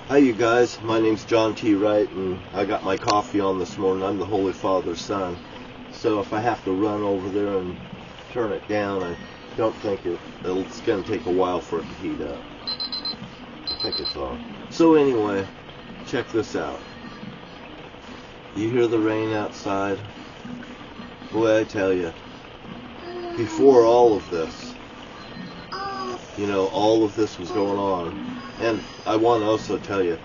Hi you guys, my name's John T. Wright, and I got my coffee on this morning. I'm the Holy Father's son. So if I have to run over there and turn it down, I don't think it's going to take a while for it to heat up. I think it's on. So anyway, check this out. You hear the rain outside? Boy, I tell you, before all of this, all of this was going on. And I want to also tell you,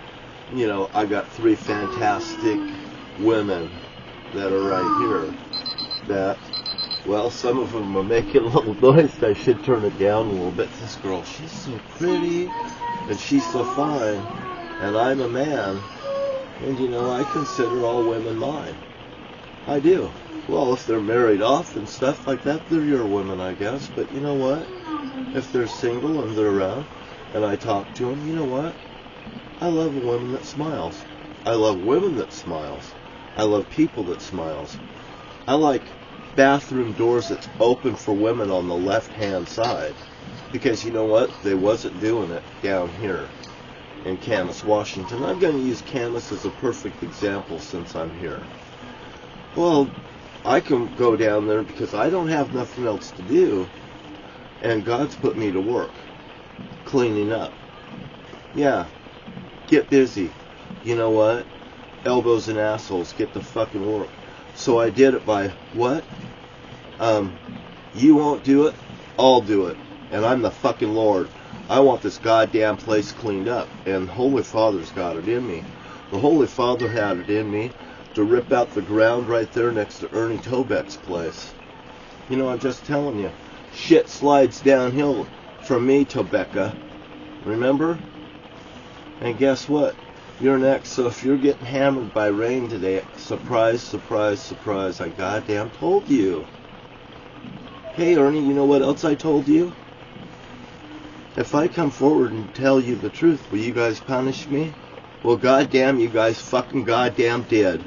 I got 3 fantastic women that are right here that, well, some of them are making a little noise. I should turn it down a little bit. This girl, she's so pretty and she's so fine, and I'm a man, and I consider all women mine. I do. Well, if they're married off and stuff like that, they're your women, I guess. But you know what? If they're single and they're around, and I talk to them, you know what? I love a woman that smiles. I love women that smiles. I love people that smiles. I like bathroom doors that's open for women on the left-hand side. Because you know what? They wasn't doing it down here in Camas, Washington. I'm going to use Camas as a perfect example since I'm here. Well, I can go down there because I don't have nothing else to do, and God's put me to work cleaning up. Yeah, get busy. You know what? Elbows and assholes, get the fucking work. So I did it by what? You won't do it, I'll do it. And I'm the fucking Lord. I want this goddamn place cleaned up. And Holy Father's got it in me. The Holy Father had it in me to rip out the ground right there next to Ernie Tobeck's place. I'm just telling you, shit slides downhill from me, Tobecca. Remember? And guess what? You're next. So if you're getting hammered by rain today, surprise, surprise, surprise, I goddamn told you. Hey, Ernie, you know what else I told you? If I come forward and tell you the truth, will you guys punish me? Well, goddamn, you guys fucking goddamn did.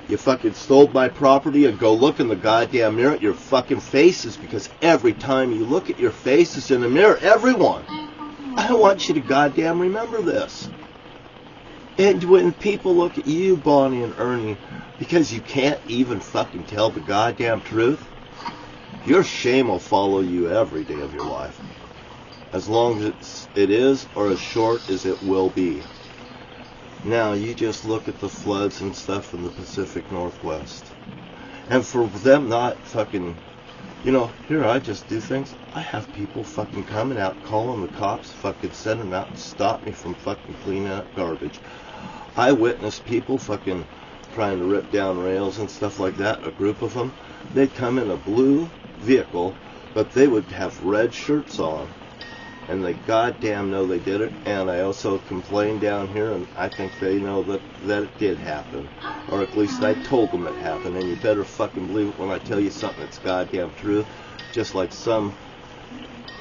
You fucking stole my property, and go look in the goddamn mirror at your fucking faces, because every time you look at your faces in the mirror, everyone, I want you to goddamn remember this. And when people look at you, Bonnie and Ernie, because you can't even fucking tell the goddamn truth, your shame will follow you every day of your life. As long as it is, or as short as it will be. Now, you just look at the floods and stuff in the Pacific Northwest. And for them not fucking, here I just do things. I have people fucking coming out, calling the cops, fucking sending them out and stop me from fucking cleaning up garbage. I witnessed people fucking trying to rip down rails and stuff like that, a group of them. They'd come in a blue vehicle, but they would have red shirts on. And they goddamn know they did it. And I also complained down here, and I think they know that it did happen. Or at least I told them it happened. And you better fucking believe it when I tell you something that's goddamn true. Just like some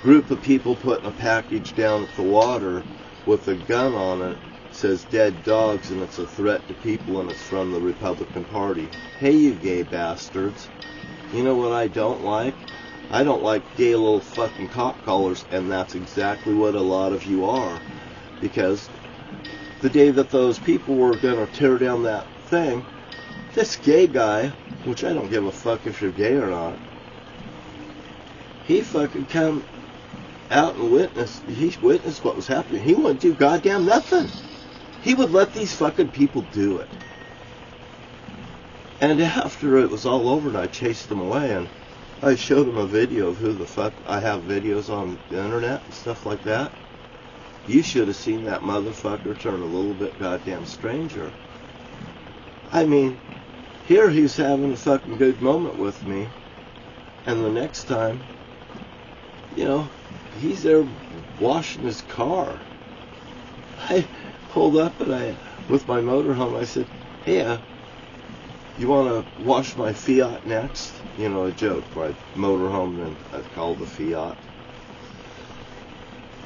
group of people putting a package down at the water with a gun on it, says dead dogs, and it's a threat to people, and it's from the Republican Party. Hey, you gay bastards. You know what I don't like? I don't like gay little fucking cock collars, and that's exactly what a lot of you are. Because the day that those people were going to tear down that thing, this gay guy, which I don't give a fuck if you're gay or not, he fucking come out and witnessed what was happening. He wouldn't do goddamn nothing. He would let these fucking people do it. And after it was all over and I chased them away, and I showed him a video of who the fuck, I have videos on the internet and stuff like that. You should have seen that motherfucker turn a little bit goddamn stranger. I mean, here he's having a fucking good moment with me, and the next time, he's there washing his car. I pulled up and with my motorhome, I said, hey, you want to wash my Fiat next? A joke, my motorhome, and I called the Fiat.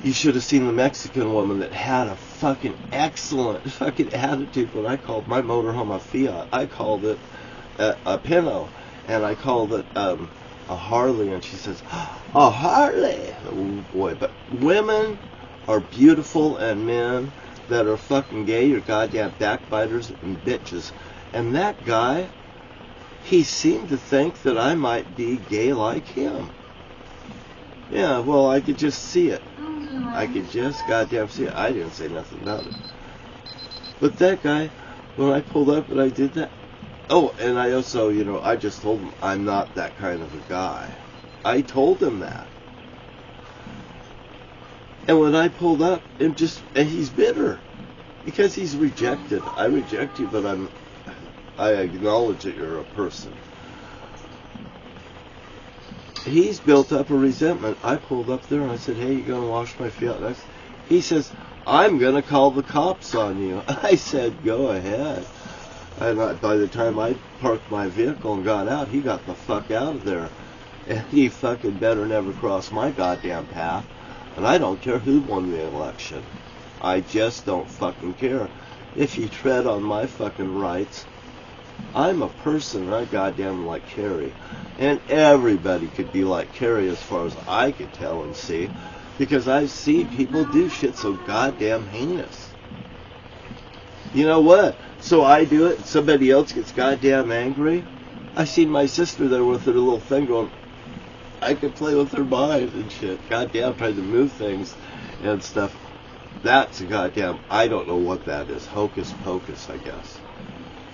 You should have seen the Mexican woman that had a fucking excellent fucking attitude when I called my motorhome a Fiat. I called it a Pinto, and I called it a Harley, and she says, a Harley. Oh boy, but women are beautiful, and men, that are fucking gay, you're goddamn backbiters and bitches. And that guy, he seemed to think that I might be gay like him. Yeah, well, I could just see it. I could just goddamn see it. I didn't say nothing about it. But that guy, when I pulled up and I did that, oh, and I also, I just told him I'm not that kind of a guy. I told him that. And when I pulled up, and he's bitter because he's rejected. I reject you, but I acknowledge that you're a person. He's built up a resentment. I pulled up there and I said, hey, you gonna wash my feet? He says, I'm gonna call the cops on you. I said, go ahead. And by the time I parked my vehicle and got out, he got the fuck out of there. And he fucking better never cross my goddamn path. And I don't care who won the election. I just don't fucking care. If you tread on my fucking rights, I'm a person and I goddamn like Carrie. And everybody could be like Carrie as far as I could tell and see. Because I've seen people do shit so goddamn heinous. You know what? So I do it and somebody else gets goddamn angry. I seen my sister there with her little thing going, I could play with her mind and shit. Goddamn, trying to move things and stuff. That's a goddamn, I don't know what that is. Hocus pocus, I guess.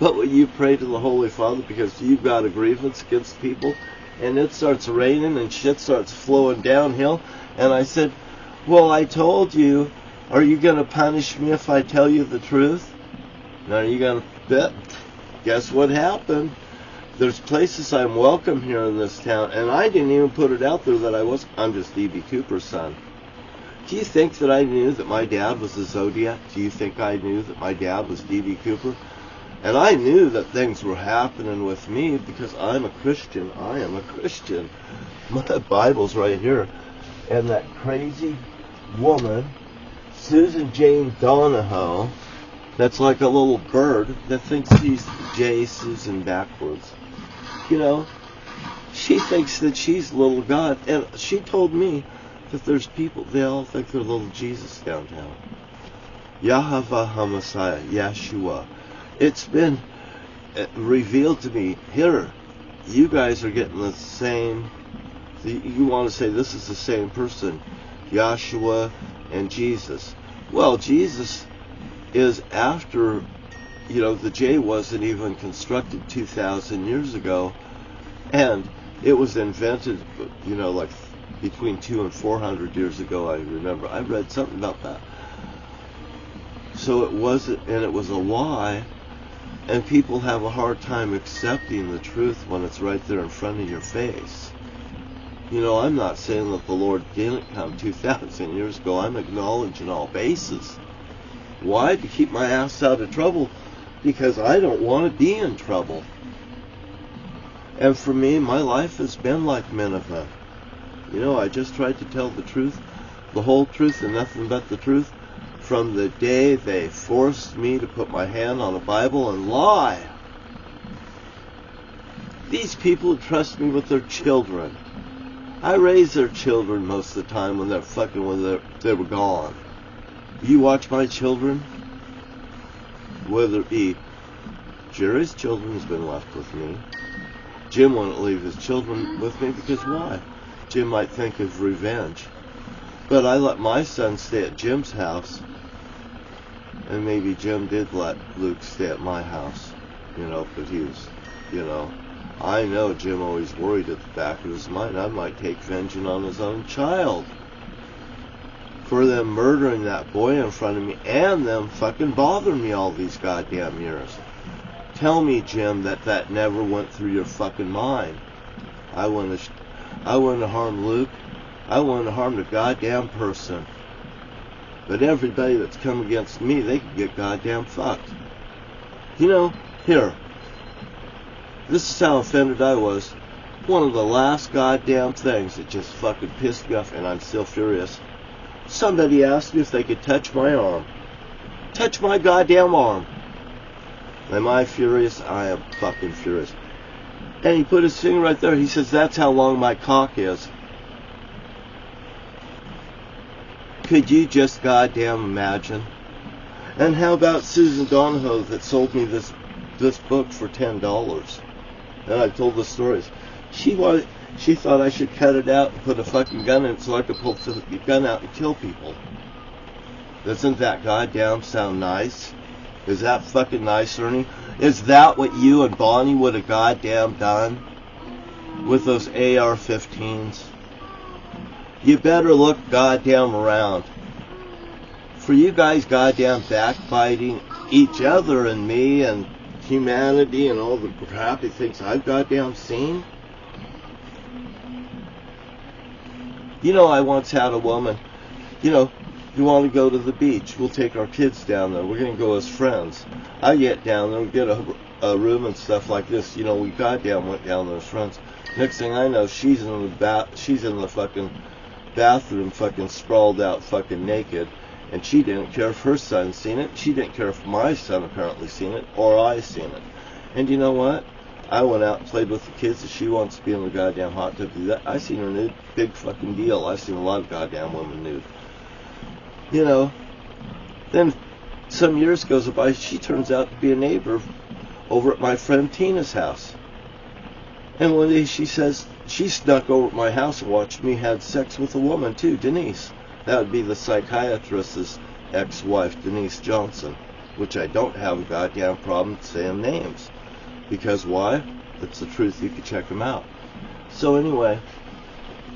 But when you pray to the Holy Father because you've got a grievance against people and it starts raining and shit starts flowing downhill, and I said, well, I told you, are you going to punish me if I tell you the truth? Now, are you going to bet? Guess what happened? There's places I'm welcome here in this town, and I didn't even put it out there that I'm just D.B. Cooper's son. Do you think that I knew that my dad was the Zodiac? Do you think I knew that my dad was D.B. Cooper? And I knew that things were happening with me because I'm a Christian. I am a Christian. My Bible's right here. And that crazy woman, Susan Jane Donahoe, that's like a little bird that thinks she's J. Susan backwards. She thinks that she's little God. And she told me that there's people, they all think they're little Jesus downtown. Yahweh HaMessiah, Yeshua. It's been revealed to me, here, you guys are getting the same, you want to say this is the same person, Yeshua and Jesus. Well, Jesus is after, the J wasn't even constructed 2,000 years ago, and it was invented, like between 200 and 400 years ago, I remember. I read something about that. So it wasn't, and it was a lie. And people have a hard time accepting the truth when it's right there in front of your face. I'm not saying that the Lord didn't come 2,000 years ago. I'm acknowledging all bases. Why? To keep my ass out of trouble. Because I don't want to be in trouble. And for me, my life has been like Nineveh. I just tried to tell the truth, the whole truth, and nothing but the truth. From the day they forced me to put my hand on a Bible and lie. These people trust me with their children. I raise their children most of the time when they were gone. You watch my children, whether it be Jerry's children has been left with me. Jim won't leave his children with me because why? Jim might think of revenge. But I let my son stay at Jim's house. And maybe Jim did let Luke stay at my house, but he was, I know Jim always worried at the back of his mind, I might take vengeance on his own child for them murdering that boy in front of me and them fucking bothering me all these goddamn years. Tell me, Jim, that never went through your fucking mind. I wouldn't have harmed Luke. I wouldn't have harmed a goddamn person. But everybody that's come against me, they can get goddamn fucked. Here. This is how offended I was. One of the last goddamn things that just fucking pissed me off, and I'm still furious. Somebody asked me if they could touch my arm. Touch my goddamn arm. Am I furious? I am fucking furious. And he put his finger right there. He says, that's how long my cock is. Could you just goddamn imagine? And how about Susan Donahoe that sold me this book for $10? And I told the stories. She thought I should cut it out and put a fucking gun in it so I could pull the gun out and kill people. Doesn't that goddamn sound nice? Is that fucking nice, Ernie? Is that what you and Bonnie would have goddamn done with those AR-15s? You better look goddamn around. For you guys goddamn backbiting each other and me and humanity and all the crappy things I've goddamn seen. You know, I once had a woman, you know, you want to go to the beach, we'll take our kids down there, we're going to go as friends. I get down there, we get a room and stuff like this, you know, we goddamn went down there as friends. Next thing I know, she's in the fucking bathroom, fucking sprawled out, fucking naked, and she didn't care if her son seen it, she didn't care if my son apparently seen it, or I seen it. And you know what? I went out and played with the kids, and she wants to be in the goddamn hot tub. I seen her nude, big fucking deal. I've seen a lot of goddamn women nude. You know, then some years goes by, she turns out to be a neighbor over at my friend Tina's house. And one day she says, she snuck over at my house and watched me have sex with a woman too, Denise. That would be the psychiatrist's ex-wife, Denise Johnson, which I don't have a goddamn problem saying names. Because why? It's the truth. You can check them out. So anyway,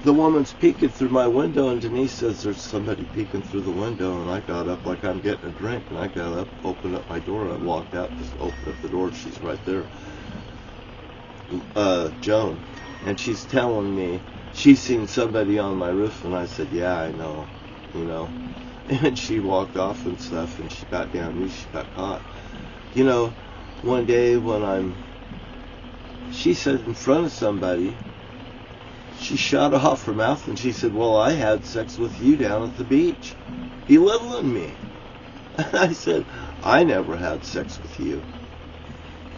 the woman's peeking through my window, and Denise says there's somebody peeking through the window, and I got up like I'm getting a drink, and I got up, opened up my door, and I walked out, just opened up the door, and she's right there. Joan. And she's telling me she's seen somebody on my roof, and I said, yeah, I know, you know. And she walked off and stuff, and she got down me, she got caught. You know, one day when she said in front of somebody, she shot off her mouth and she said, well, I had sex with you down at the beach, belittling me. And I said, I never had sex with you.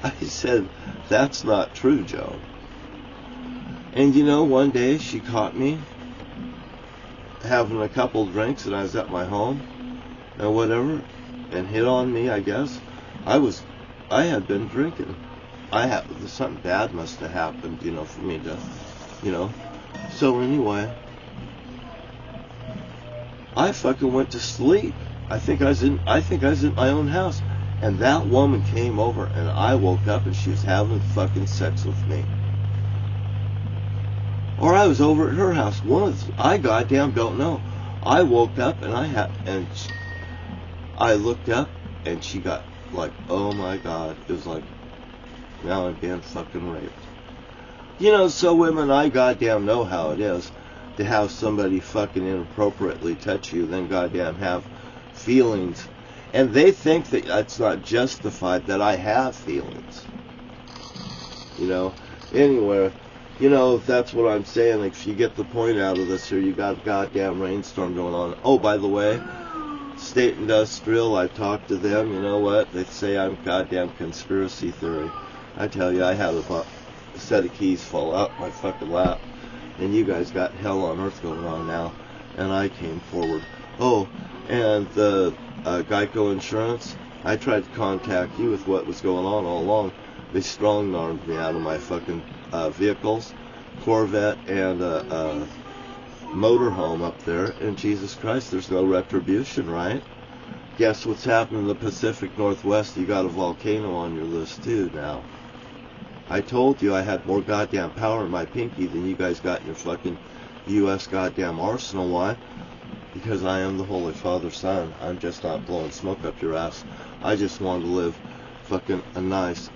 I said, that's not true, Joan. And you know, one day she caught me having a couple drinks and I was at my home and whatever, and hit on me, I guess. I had been drinking. Something bad must have happened, you know, for me to, you know. So anyway, I fucking went to sleep. I think I was in my own house, and that woman came over, and I woke up, and she was having fucking sex with me. Or I was over at her house. I goddamn don't know. I woke up, and I looked up, and she got like, oh my God, it was like, now I'm being fucking raped. You know, so women, I goddamn know how it is to have somebody fucking inappropriately touch you, then goddamn have feelings. And they think that it's not justified that I have feelings. You know, anyway, you know, that's what I'm saying. Like, if you get the point out of this here, you got a goddamn rainstorm going on. Oh, by the way, State Industrial, I talked to them, you know what? They say I'm goddamn conspiracy theory. I tell you, I had a set of keys fall out my fucking lap, and you guys got hell on earth going on now, and I came forward. Oh, and the Geico Insurance, I tried to contact you with what was going on all along. They strong-armed me out of my fucking vehicles, Corvette and motorhome up there, and Jesus Christ, there's no retribution, right? Guess what's happening in the Pacific Northwest? You got a volcano on your list too now. I told you I had more goddamn power in my pinky than you guys got in your fucking U.S. goddamn arsenal. Why? Because I am the Holy Father's son. I'm just not blowing smoke up your ass. I just wanted to live fucking a nice,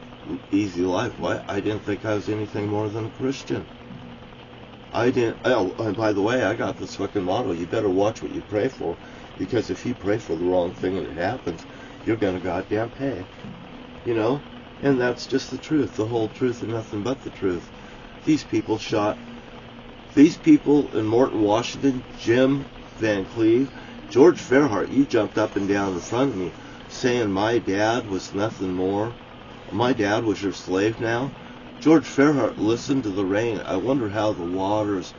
easy life. Why? I didn't think I was anything more than a Christian. I didn't. Oh, and by the way, I got this fucking motto. You better watch what you pray for, because if you pray for the wrong thing and it happens, you're gonna goddamn pay. You know? And that's just the truth, the whole truth, and nothing but the truth. These people in Morton, Washington, Jim Vancleve, George Fairheart, you jumped up and down in front of me saying my dad was nothing more. My dad was your slave now. George Fairheart, listen to the rain. I wonder how the water's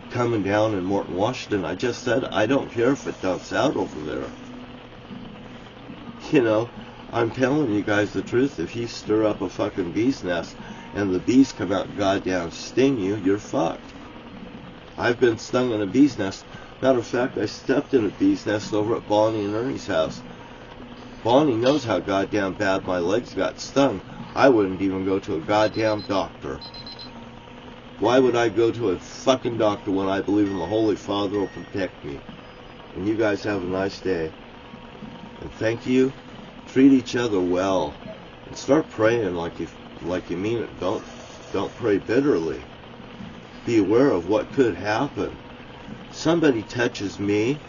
coming down in Morton, Washington. I just said I don't care if it dumps out over there. You know, I'm telling you guys the truth. If you stir up a fucking bee's nest and the bees come out and goddamn sting you, you're fucked. I've been stung in a bee's nest. Matter of fact, I stepped in a bee's nest over at Bonnie and Ernie's house. Bonnie knows how goddamn bad my legs got stung. I wouldn't even go to a goddamn doctor. Why would I go to a fucking doctor when I believe in the Holy Father will protect me? And you guys have a nice day. And thank you. Treat each other well. And start praying like you mean it. Don't pray bitterly. Be aware of what could happen. Somebody touches me,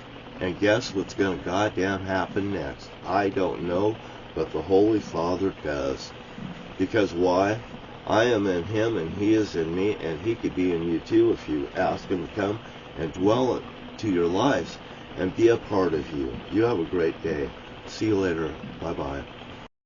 and guess what's going to goddamn happen next? I don't know, but the Holy Father does. Because why? I am in Him, and He is in me, and He could be in you too if you ask Him to come and dwell to your lives and be a part of you. You have a great day. See you later. Bye-bye.